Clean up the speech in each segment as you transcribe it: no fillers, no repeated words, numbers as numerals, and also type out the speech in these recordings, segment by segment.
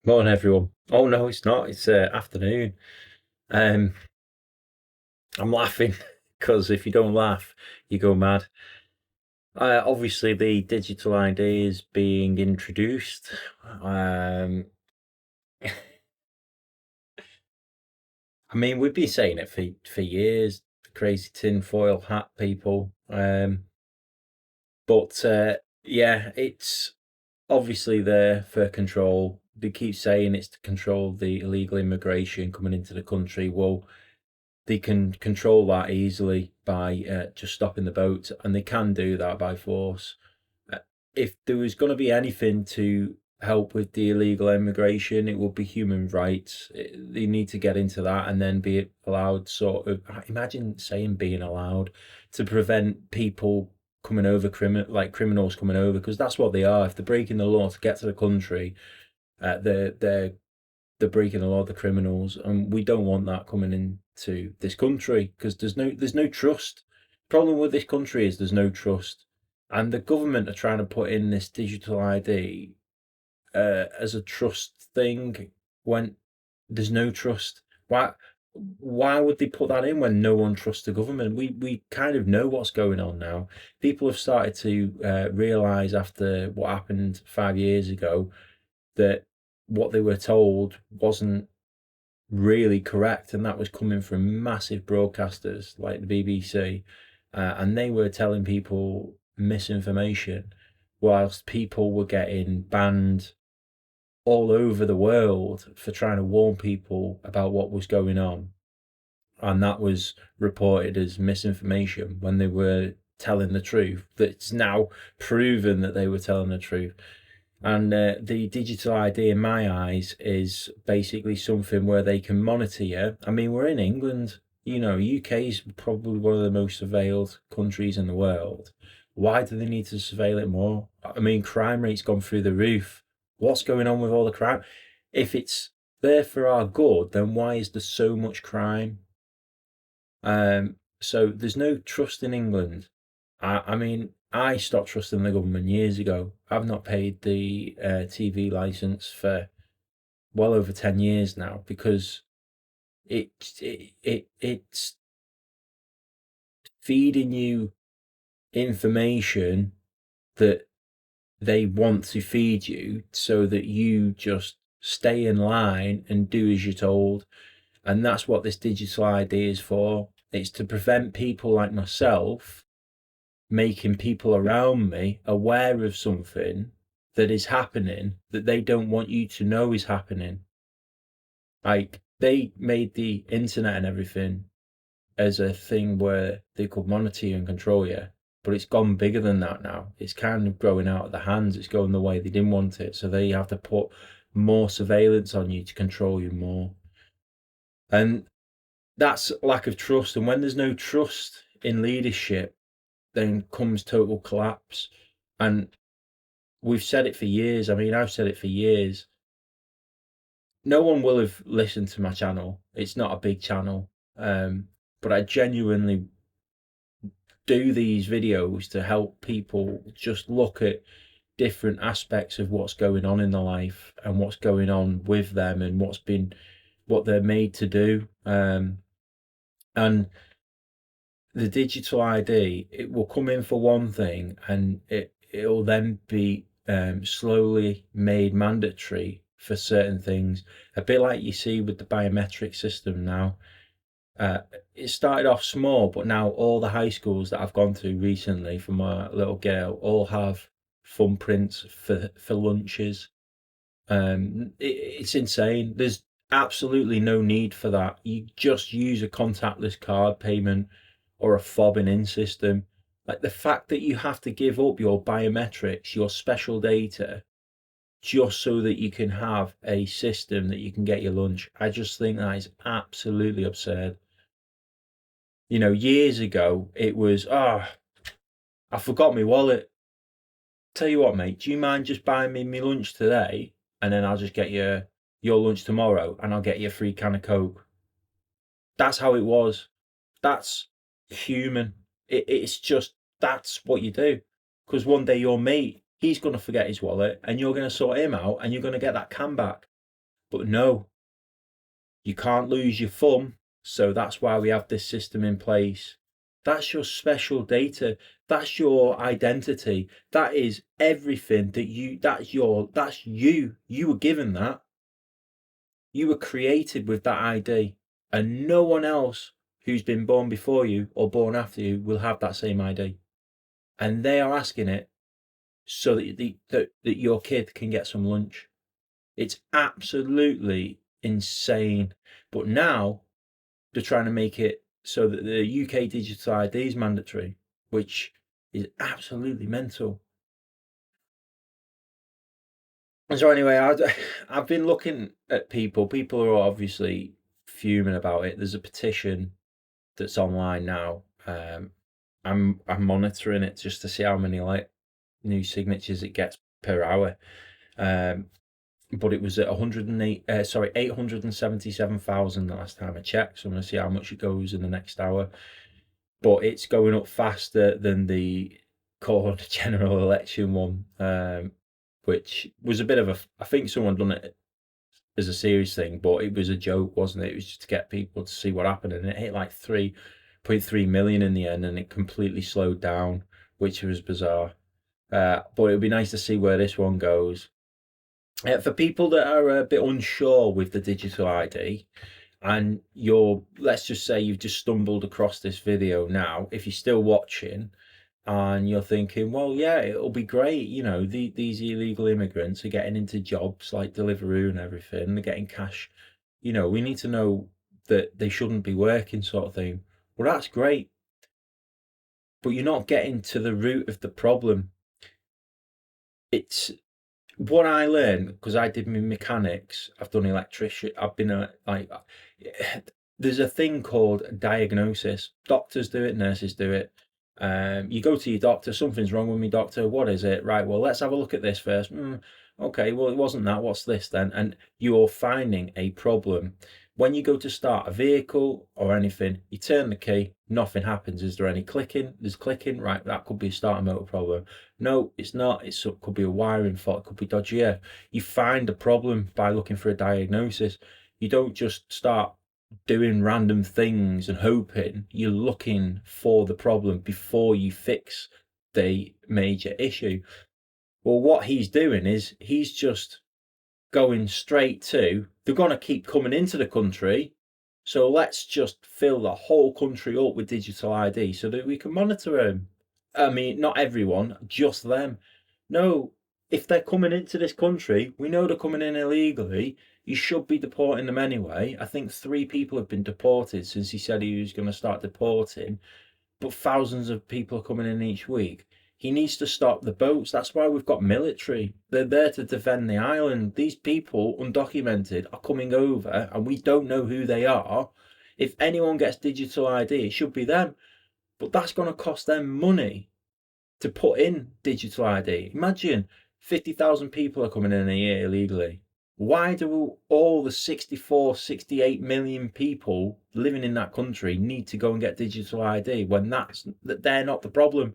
Morning, everyone. Oh no, it's not. It's afternoon. Um, I'm laughing because if you don't laugh, you go mad. Obviously, the digital ID is being introduced. Um, I mean, we've been saying it for years. The crazy tinfoil hat people. But yeah, it's obviously there for control. They keep saying it's to control the illegal immigration coming into the country. Well, they can control that easily by just stopping the boat, and they can do that by force. Uh, if there was going to be anything to help with the illegal immigration, it would be human rights. They need to get into that and then be allowed, sort of. Imagine saying being allowed to prevent people coming over, like criminals coming over, because that's what they are. If they're breaking the law to get to the country, they're breaking the law, the criminals, and we don't want that coming into this country because there's no trust. Problem with this country is there's no trust, and the government are trying to put in this digital ID as a trust thing when there's no trust. Why would they put that in when no one trusts the government? We kind of know what's going on now. People have started to realise after what happened 5 years ago that what they were told wasn't really correct, and that was coming from massive broadcasters like the BBC, and they were telling people misinformation, whilst people were getting banned all over the world for trying to warn people about what was going on, and that was reported as misinformation when they were telling the truth. That's now proven that they were telling the truth. And the digital ID, in my eyes, is basically something where they can monitor you. I mean, we're in England. UK is probably one of the most surveilled countries in the world. Why do they need to surveil it more? I mean, crime rate's gone through the roof. What's going on with all the crime? If it's there for our good, then why is there so much crime? So there's no trust in England. I mean, I stopped trusting the government years ago. I've not paid the TV license for well over 10 years now because it's feeding you information that they want to feed you so that you just stay in line and do as you're told. And that's what this digital ID is for. It's to prevent people like myself making people around me aware of something that is happening that they don't want you to know is happening. Like, they made the internet and everything as a thing where they could monitor you and control you, but it's gone bigger than that now. It's kind of growing out of the hands. It's going the way they didn't want it. So they have to put more surveillance on you to control you more. And that's lack of trust. And when there's no trust in leadership, then comes total collapse. And we've said it for years. I mean, I've said it for years. No one will have listened to my channel. It's not a big channel. But I genuinely do these videos to help people just look at different aspects of what's going on in their life and what's going on with them and what they're made to do. And the digital ID, it will come in for one thing, and it'll then be slowly made mandatory for certain things. A bit like you see with the biometric system now. Uh, it started off small, but now all the high schools that I've gone to recently for my little girl all have thumbprints for lunches. It's insane. There's absolutely no need for that. You just use a contactless card payment or a fobbing in system. Like, the fact that you have to give up your biometrics, your special data, just so that you can have a system that you can get your lunch, I just think that is absolutely absurd. Years ago, it was, I forgot my wallet. Tell you what, mate, do you mind just buying me my lunch today? And then I'll just get you your lunch tomorrow and I'll get you a free can of Coke. That's how it was. That's human. It's just, that's what you do. Because one day your mate, he's going to forget his wallet and you're going to sort him out and you're going to get that can back. But no, you can't lose your thumb. So that's why we have this system in place. That's your special data. That's your identity. That is everything that that's you. You were given that. You were created with that ID. And no one else who's been born before you or born after you will have that same ID. And they are asking it so that your kid can get some lunch. It's absolutely insane. But now they're trying to make it so that the UK digital ID is mandatory, which is absolutely mental. And so anyway, I've been looking at people. People are obviously fuming about it. There's a petition that's online now. I'm monitoring it just to see how many new signatures it gets per hour. But it was at 877,000 the last time I checked. So I'm going to see how much it goes in the next hour. But it's going up faster than the Corn general election one, which was a bit of I think someone done it as a serious thing, but it was a joke, wasn't it? It was just to get people to see what happened, and it hit like 3.3 million in the end, and it completely slowed down, which was bizarre. But it would be nice to see where this one goes. For people that are a bit unsure with the digital ID, and let's just say you've just stumbled across this video now, if you're still watching and you're thinking, well, yeah, it'll be great, these illegal immigrants are getting into jobs like Deliveroo and everything, they're getting cash, we need to know that they shouldn't be working, sort of thing. Well, that's great, but you're not getting to the root of the problem. It's what I learned, because I did my mechanics, I've done electrician, I've been there's a thing called diagnosis. Doctors do it, nurses do it. You go to your doctor, something's wrong with me, doctor, what is it? Right, well, let's have a look at this first. Okay, well, it wasn't that, what's this then? And you're finding a problem. When you go to start a vehicle or anything, you turn the key, nothing happens. Is there any clicking? There's clicking, right, that could be a starter motor problem. No, it's not. It could be a wiring fault, it could be dodgy air. You find a problem by looking for a diagnosis. You don't just start doing random things and hoping. You're looking for the problem before you fix the major issue. Well, what he's doing is he's just going straight to, they're going to keep coming into the country, so let's just fill the whole country up with digital ID so that we can monitor them. I mean, not everyone, just them. No, if they're coming into this country, we know they're coming in illegally. You should be deporting them anyway. I think 3 people have been deported since he said he was going to start deporting, but thousands of people are coming in each week. He needs to stop the boats. That's why we've got military. They're there to defend the island. These people, undocumented, are coming over and we don't know who they are. If anyone gets digital ID, it should be them. But that's going to cost them money to put in digital ID. Imagine 50,000 people are coming in a year illegally. Why do all the 64, 68 million people living in that country need to go and get digital ID when they're not the problem?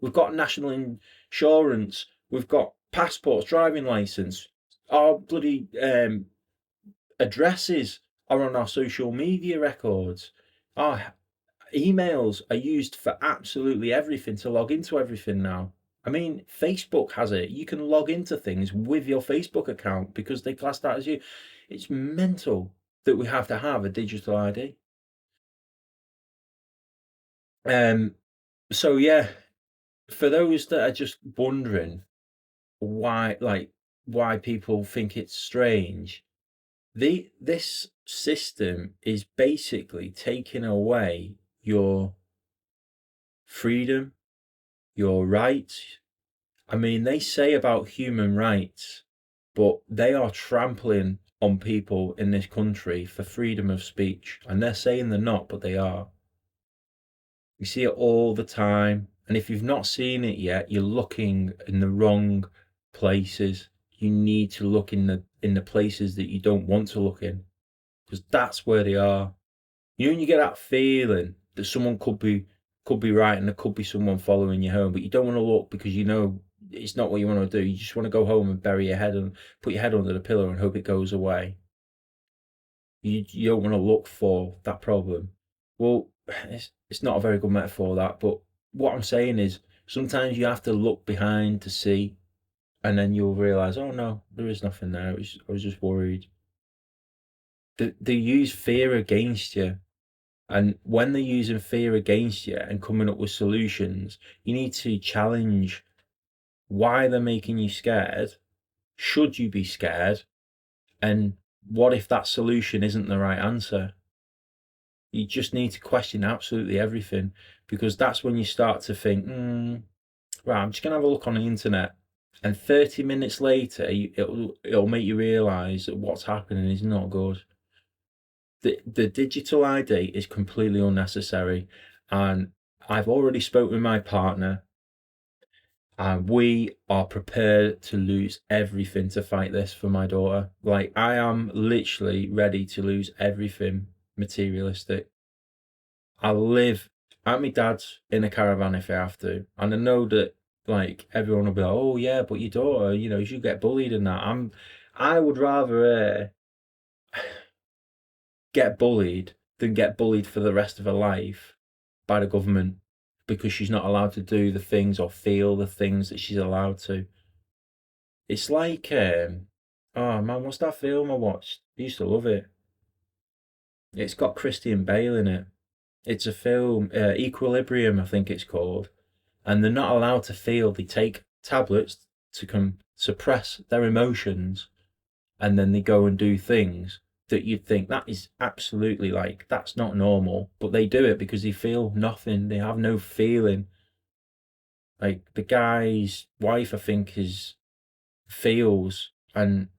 We've got national insurance, we've got passports, driving license, our bloody addresses are on our social media records. Our emails are used for absolutely everything, to log into everything now. I mean, Facebook has it. You can log into things with your Facebook account because they class that as you. It's mental that we have to have a digital ID. So yeah, for those that are just wondering why people think it's strange, this system is basically taking away your freedom, your rights. I mean, they say about human rights, but they are trampling on people in this country for freedom of speech, and they're saying they're not, but they are. You see it all the time. And if you've not seen it yet, you're looking in the wrong places. You need to look in the places that you don't want to look in, because that's where they are. When you get that feeling that someone could be right and there could be someone following you home, but you don't want to look because it's not what you want to do. You just want to go home and bury your head and put your head under the pillow and hope it goes away. You don't want to look for that problem. Well, it's not a very good metaphor, that, but what I'm saying is sometimes you have to look behind to see, and then you'll realize, oh no, there is nothing there. I was just worried. They use fear against you. And when they're using fear against you and coming up with solutions, you need to challenge why they're making you scared. Should you be scared? And what if that solution isn't the right answer? You just need to question absolutely everything, because that's when you start to think, right, I'm just going to have a look on the internet. And 30 minutes later, it'll make you realise that what's happening is not good. The digital ID is completely unnecessary. And I've already spoken with my partner, and we are prepared to lose everything to fight this for my daughter. Like, I am literally ready to lose everything materialistic. I'll live at my dad's in a caravan if I have to. And I know that, like, everyone will be like, oh yeah, but your daughter, you should get bullied and that. I would rather get bullied than get bullied for the rest of her life by the government because she's not allowed to do the things or feel the things that she's allowed to. It's like, oh man, what's that film I watched? I used to love it. It's got Christian Bale in it. It's a film, Equilibrium, I think it's called. And they're not allowed to feel. They take tablets to suppress their emotions, and then they go and do things that you'd think that is absolutely, like, that's not normal, but they do it because they feel nothing. They have no feeling. Like, the guy's wife, I think, feels, and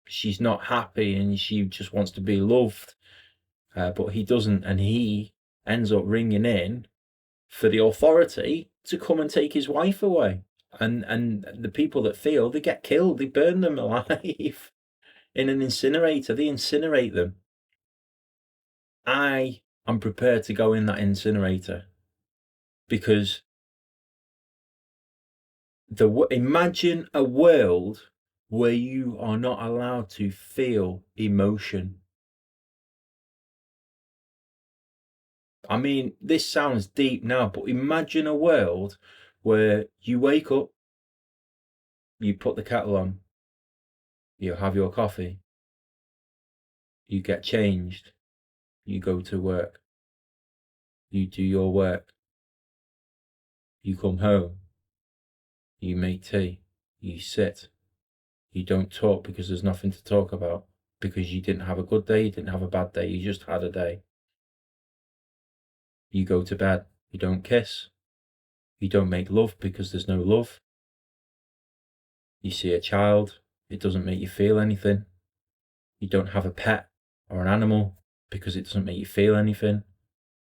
she's not happy, and she just wants to be loved, but he doesn't, and he ends up ringing in for the authority to come and take his wife away. And the people that feel, they get killed. They burn them alive in an incinerator. They incinerate them. I am prepared to go in that incinerator, because imagine a world where you are not allowed to feel emotion. I mean, this sounds deep now, but imagine a world where you wake up, you put the kettle on, you have your coffee, you get changed, you go to work, you do your work, you come home, you make tea, you sit, you don't talk because there's nothing to talk about, because you didn't have a good day, you didn't have a bad day, you just had a day. You go to bed, you don't kiss, you don't make love because there's no love. You see a child, it doesn't make you feel anything. You don't have a pet or an animal because it doesn't make you feel anything.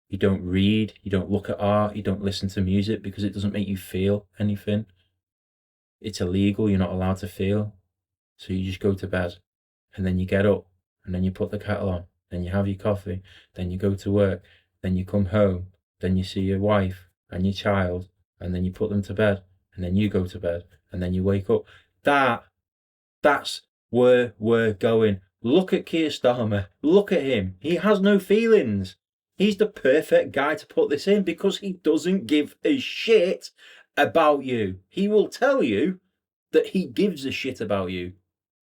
You don't read, you don't look at art, you don't listen to music because it doesn't make you feel anything. It's illegal, you're not allowed to feel. So you just go to bed, and then you get up, and then you put the kettle on, then you have your coffee, then you go to work, then you come home, then you see your wife and your child, and then you put them to bed, and then you go to bed, and then you wake up. That's where we're going. Look at Keir Starmer. Look at him. He has no feelings. He's the perfect guy to put this in because he doesn't give a shit about you. He will tell you that he gives a shit about you,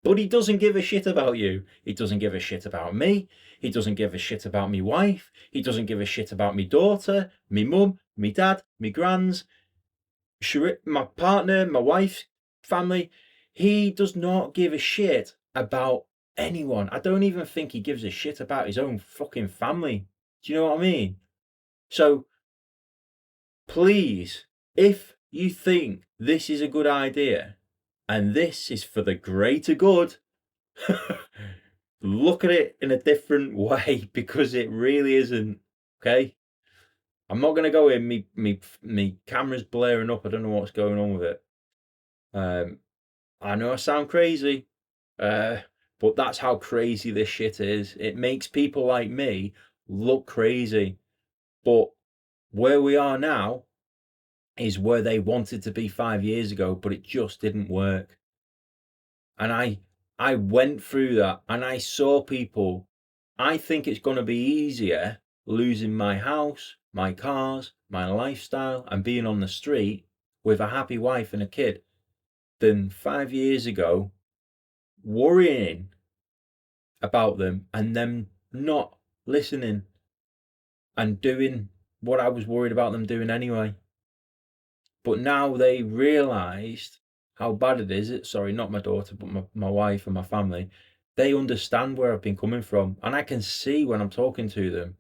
but he doesn't give a shit about you. He doesn't give a shit about me. He doesn't give a shit about me wife. He doesn't give a shit about me daughter, me mum, me dad, me grands, my partner, my wife's family. He does not give a shit about anyone. I don't even think he gives a shit about his own fucking family. Do you know what I mean? So, please, if you think this is a good idea, and this is for the greater good, look at it in a different way, because it really isn't. Okay? I'm not going to go in. Me camera's blaring up. I don't know what's going on with it. I know I sound crazy, but that's how crazy this shit is. It makes people like me look crazy. But where we are now is where they wanted to be 5 years ago, but it just didn't work. And I went through that, and I saw people I think it's going to be easier losing my house, my cars, my lifestyle, and being on the street with a happy wife and a kid than 5 years ago worrying about them and them not listening and doing what I was worried about them doing anyway. But now they realised how bad it is. Sorry, not my daughter, but my wife and my family. They understand where I've been coming from. And I can see when I'm talking to them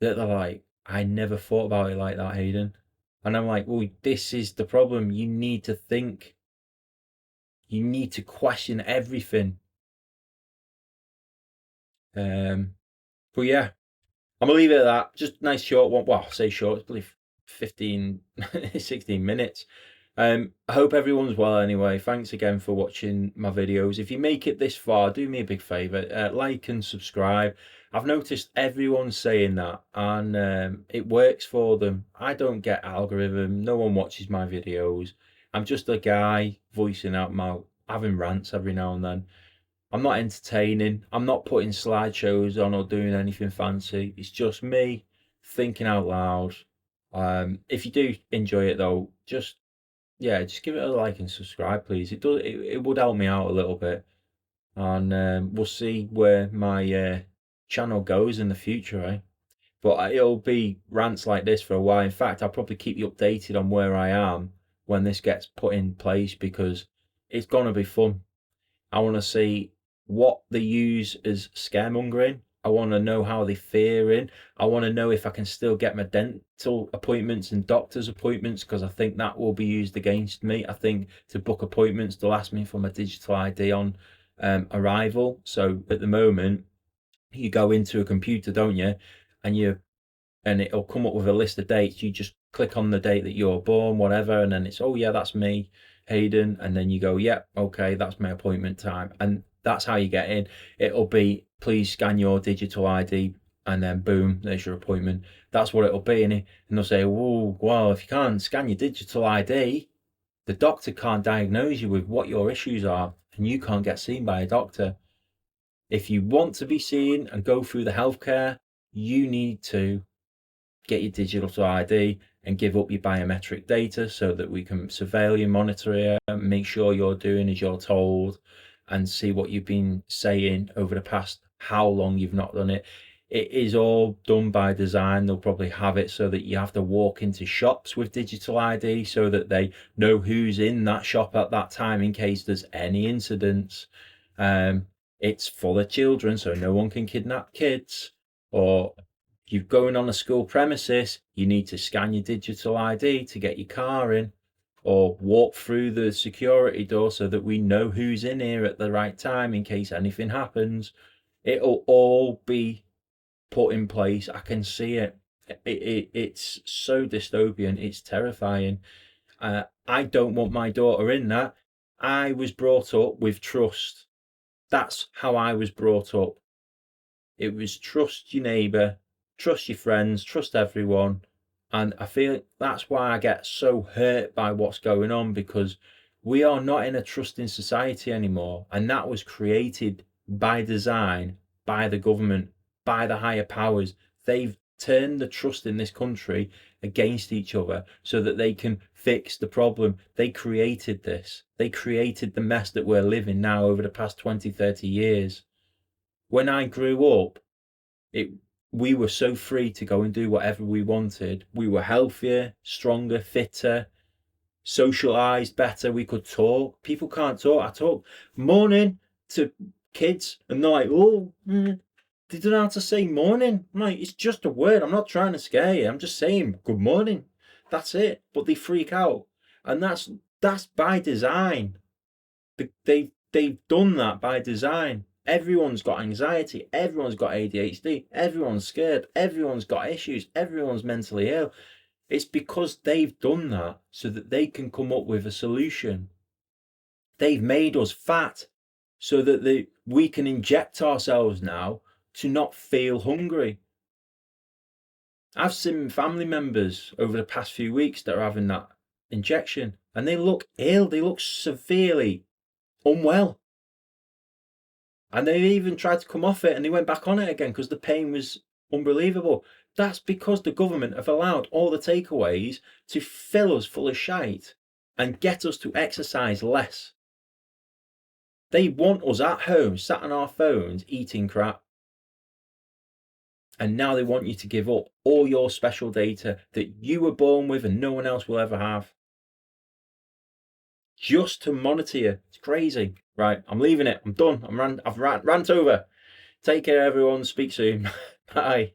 that they're like, I never thought about it like that, Hayden. And I'm like, well, this is the problem. You need to think. You need to question everything. But yeah, I'm gonna leave it at that. Just nice short one. Well, I say short, it's probably 15, 16 minutes. I hope everyone's well anyway. Thanks again for watching my videos. If you make it this far, do me a big favor, like and subscribe. I've noticed everyone's saying that, and it works for them. I don't get algorithm. No one watches my videos. I'm just a guy voicing out having rants every now and then. I'm not entertaining. I'm not putting slideshows on or doing anything fancy. It's just me thinking out loud. If you do enjoy it though, just give it a like and subscribe, please. It would help me out a little bit, and we'll see where my channel goes in the future, eh? But it'll be rants like this for a while. In fact, I'll probably keep you updated on where I am when this gets put in place, because it's gonna be fun. I want to see what they use as scaremongering. I want to know how they fearing. I want to know if I can still get my dental appointments and doctor's appointments, because I think that will be used against me. I think to book appointments, they'll ask me for my digital ID on arrival. So at the moment, you go into a computer, don't you? And it'll come up with a list of dates. You just click on the date that you're born, whatever, and then it's, oh yeah, that's me, Hayden, and then you go, yep, okay, that's my appointment time, and that's how you get in. It'll be, please scan your digital ID, and then boom, there's your appointment. That's what it'll be, and they'll say, oh, well, if you can't scan your digital ID, the doctor can't diagnose you with what your issues are, and you can't get seen by a doctor. If you want to be seen and go through the healthcare, you need to get your digital ID and give up your biometric data so that we can surveil you, monitor you, make sure you're doing as you're told, and see what you've been saying over the past how long you've not done it. It is all done by design. They'll probably have it so that you have to walk into shops with digital ID so that they know who's in that shop at that time in case there's any incidents. It's full of children, so no one can kidnap kids. Or you're going on a school premises, you need to scan your digital ID to get your car in, or walk through the security door so that we know who's in here at the right time in case anything happens. It'll all be put in place. I can see it. It's so dystopian. It's terrifying. I don't want my daughter in that. I was brought up with trust. That's how I was brought up. It was trust your neighbour, trust your friends, trust everyone. And I feel that's why I get so hurt by what's going on, because we are not in a trusting society anymore. And that was created by design, by the government, by the higher powers. They've turned the trust in this country against each other so that they can fix the problem. They created this. They created the mess that we're living now over the past 20, 30 years. When I grew up, we were so free to go and do whatever we wanted. We were healthier, stronger, fitter, socialized better. We could talk. People can't talk. I talk morning to kids and they're like, oh, they don't know how to say morning. I'm like, it's just a word. I'm not trying to scare you. I'm just saying good morning. That's it. But they freak out. And that's by design. They've done that by design. Everyone's got anxiety, everyone's got ADHD, everyone's scared, everyone's got issues, everyone's mentally ill. It's because they've done that so that they can come up with a solution. They've made us fat so that we can inject ourselves now to not feel hungry. I've seen family members over the past few weeks that are having that injection, and they look ill, they look severely unwell. And they even tried to come off it and they went back on it again because the pain was unbelievable. That's because the government have allowed all the takeaways to fill us full of shite and get us to exercise less. They want us at home, sat on our phones, eating crap. And now they want you to give up all your special data that you were born with and no one else will ever have. Just to monitor you. It's crazy. Right, I'm leaving it. I'm done. I've rant over. Take care, everyone. Speak soon. Bye.